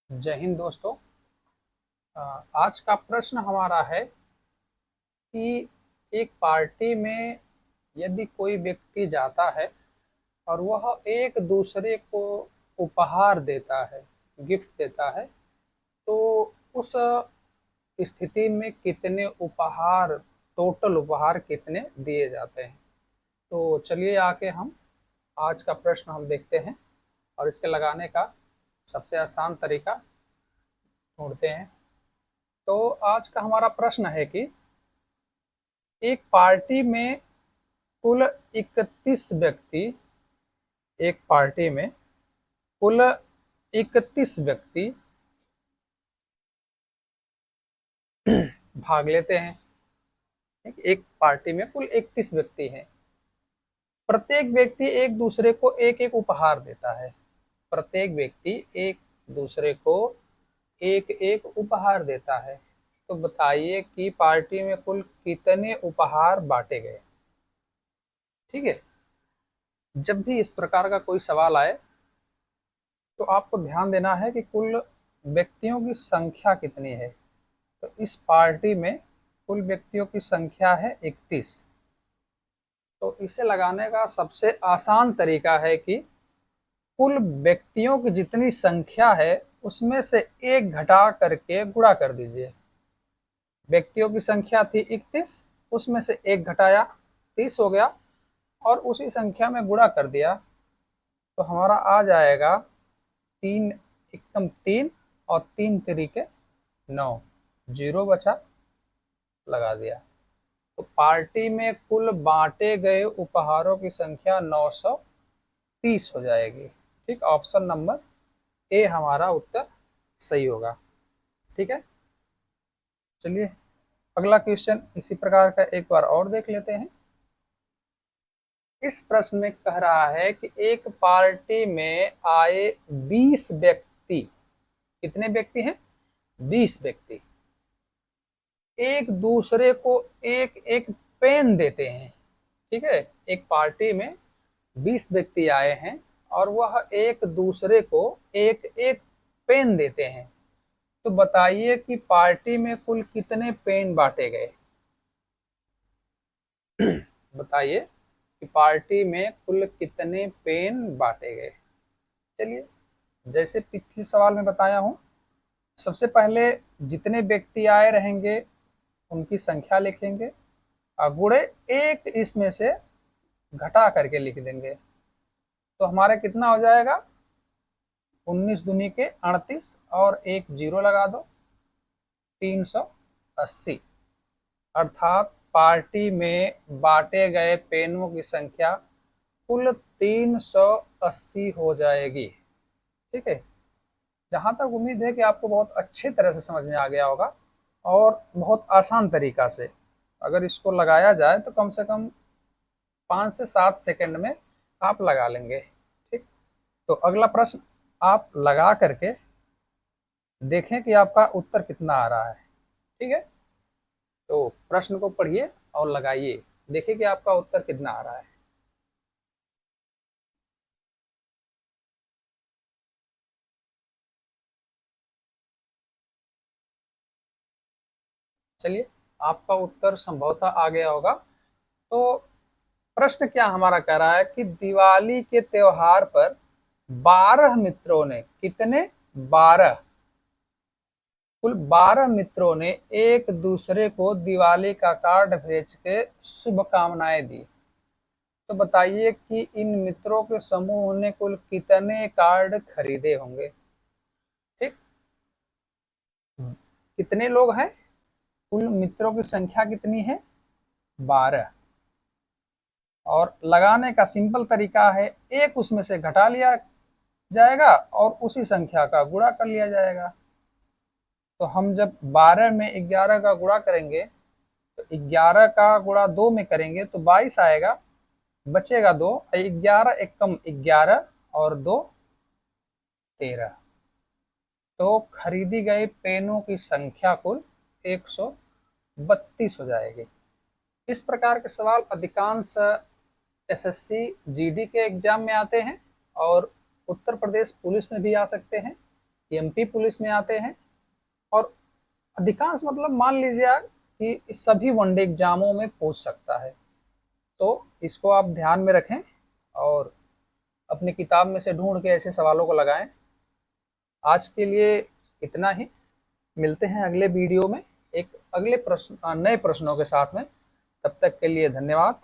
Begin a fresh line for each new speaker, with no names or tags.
जय हिंद दोस्तों। आज का प्रश्न हमारा है कि एक पार्टी में यदि कोई व्यक्ति जाता है और वह एक दूसरे को उपहार देता है, गिफ्ट देता है, तो उस स्थिति में कितने उपहार, टोटल उपहार कितने दिए जाते हैं। तो चलिए आके हम आज का प्रश्न हम देखते हैं और इसके लगाने का सबसे आसान तरीका ढूंढते हैं। तो आज का हमारा प्रश्न है कि एक पार्टी में कुल 31 व्यक्ति, एक पार्टी में कुल 31 व्यक्ति भाग लेते हैं। एक पार्टी में कुल 31 व्यक्ति हैं। प्रत्येक व्यक्ति एक दूसरे को एक एक उपहार देता है। प्रत्येक व्यक्ति एक दूसरे को एक एक उपहार देता है। तो बताइए कि पार्टी में कुल कितने उपहार बांटे गए। ठीक है, जब भी इस प्रकार का कोई सवाल आए तो आपको ध्यान देना है कि कुल व्यक्तियों की संख्या कितनी है। तो इस पार्टी में कुल व्यक्तियों की संख्या है 31। तो इसे लगाने का सबसे आसान तरीका है कि कुल व्यक्तियों की जितनी संख्या है उसमें से एक घटा करके गुणा कर दीजिए। व्यक्तियों की संख्या थी 31, उसमें से एक घटाया 30 हो गया और उसी संख्या में गुणा कर दिया। तो हमारा आ जाएगा 3 एकम 3 और 3 तरीके 9, जीरो बचा, लगा दिया। तो पार्टी में कुल बांटे गए उपहारों की संख्या 930 हो जाएगी। ठीक, ऑप्शन नंबर ए हमारा उत्तर सही होगा। ठीक है, चलिए अगला क्वेश्चन इसी प्रकार का एक बार और देख लेते हैं। इस प्रश्न में कह रहा है कि एक पार्टी में आए 20 व्यक्ति। कितने व्यक्ति हैं? 20 व्यक्ति एक दूसरे को एक एक पेन देते हैं। ठीक है, एक पार्टी में 20 व्यक्ति आए हैं और वह एक दूसरे को एक एक पेन देते हैं। तो बताइए कि पार्टी में कुल कितने पेन बांटे गए। बताइए कि पार्टी में कुल कितने पेन बांटे गए। चलिए, जैसे पिछले सवाल में बताया हूं, सबसे पहले जितने व्यक्ति आए रहेंगे उनकी संख्या लिखेंगे और गुणे एक इसमें से घटा करके लिख देंगे। तो हमारा कितना हो जाएगा? 19 दूनी के 38 और एक जीरो लगा दो, 380। अर्थात पार्टी में बांटे गए पेनों की संख्या कुल 380 हो जाएगी। ठीक है, जहां तक उम्मीद है कि आपको बहुत अच्छी तरह से समझ में आ गया होगा और बहुत आसान तरीका से अगर इसको लगाया जाए तो कम से कम 5 से 7 सेकंड में आप लगा लेंगे। ठीक, तो अगला प्रश्न आप लगा करके देखें कि आपका उत्तर कितना आ रहा है। ठीक है, तो प्रश्न को पढ़िए और लगाइए, देखिए कि आपका उत्तर कितना आ रहा है। चलिए, आपका उत्तर संभवतः आ गया होगा। तो प्रश्न क्या हमारा कह रहा है कि दिवाली के त्योहार पर 12 मित्रों ने, कितने? 12, कुल 12 मित्रों ने एक दूसरे को दिवाली का कार्ड भेज के शुभकामनाएं दी। तो बताइए कि इन मित्रों के समूह ने कुल कितने कार्ड खरीदे होंगे। ठीक, कितने लोग हैं? कुल मित्रों की संख्या कितनी है? 12। और लगाने का सिंपल तरीका है, एक उसमें से घटा लिया जाएगा और उसी संख्या का गुणा कर लिया जाएगा। तो हम जब 12 में 11 का गुणा करेंगे तो 11 का गुणा 2 में करेंगे तो 22 आएगा, बचेगा 2, 11 एक कम 11 और 2 13। तो खरीदी गई पेनों की संख्या कुल 132 हो जाएगी। इस प्रकार के सवाल अधिकांश एसएससी जीडी के एग्जाम में आते हैं और उत्तर प्रदेश पुलिस में भी आ सकते हैं। एमपी पुलिस में आते हैं, और अधिकांश मतलब मान लीजिए आप कि सभी वनडे एग्जामों में पूछ सकता है। तो इसको आप ध्यान में रखें और अपनी किताब में से ढूंढ के ऐसे सवालों को लगाएं। आज के लिए इतना ही। मिलते हैं अगले वीडियो में एक अगले प्रश्न नए प्रश्नों के साथ में। तब तक के लिए धन्यवाद।